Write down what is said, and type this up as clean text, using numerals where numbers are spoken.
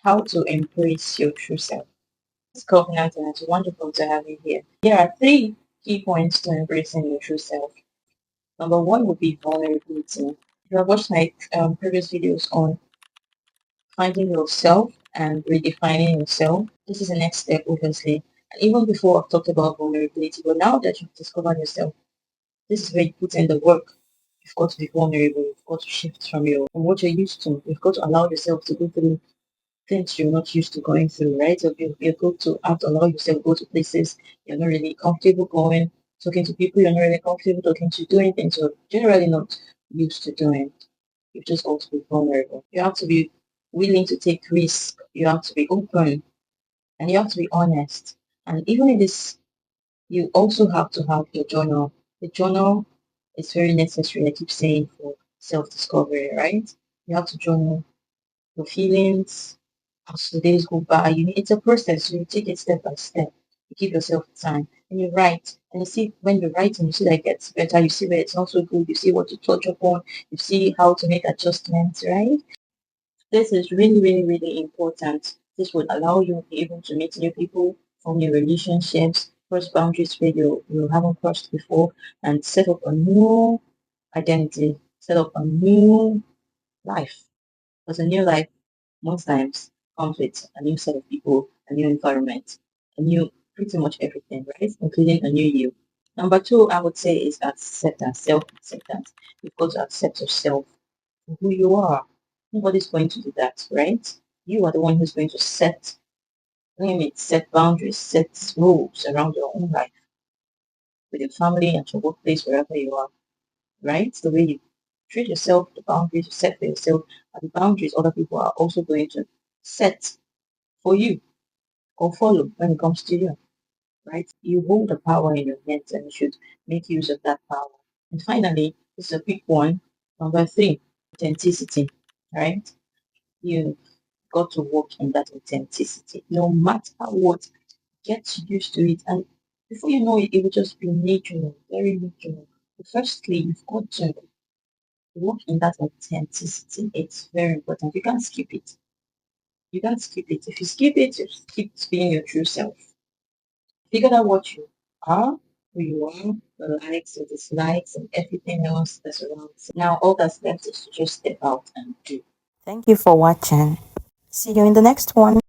how to embrace your true self. It's Covenant and it's wonderful to have you here. Here are three key points to embracing your true self. Number one would be vulnerability. If you have watched my previous videos on finding yourself and redefining yourself, this is the next step, obviously. And even before I've talked about vulnerability, but now that you've discovered yourself, this is where you put in the work. You've got to be vulnerable. You've got to shift from what you're used to. You've got to allow yourself to go through things you're not used to going through, right? So you're going to have to allow yourself to go to places you're not really comfortable going, talking to people you're not really comfortable talking to, doing things you're generally not used to doing. You've just got to be vulnerable. You have to be willing to take risks. You have to be open and you have to be honest. And even in this, you also have to have your journal. The journal is very necessary, I keep saying, for self-discovery, right? You have to journal your feelings as the days go by. It's a process, so you take it step by step. You give yourself time and you write. And you see when you're writing, you see that it gets better, you see where it's not so good, you see what to touch upon, you see how to make adjustments, right? This is really, really, really important. This would allow you to be able to meet new people, form new relationships, cross boundaries where you haven't crossed before, and set up a new identity, set up a new life. Because a new life, most times, comes with a new set of people, a new environment, a new pretty much everything, right? Including a new you. Number two, I would say, is acceptance, self-acceptance. You've got to accept yourself for who you are. Nobody's going to do that, right? You are the one who's going to set limits, set boundaries, set rules around your own life with your family and your workplace, wherever you are, right? The way you treat yourself, the boundaries you set for yourself, are the boundaries other people are also going to set for you or follow when it comes to you, right? You hold the power in your hands and you should make use of that power. And finally, this is a quick one. Number three, authenticity, right? You got to work in that authenticity. No matter what, get used to it. And before you know it, it will just be natural, very natural. Firstly, you've got to work in that authenticity. It's very important. You can't skip it. You can't skip it. If you skip it, you skip being your true self. Figure out what you are, who you are, the likes, the dislikes, and everything else that's around. Now, all that's left is to just step out and do. Thank you for watching. See you in the next one.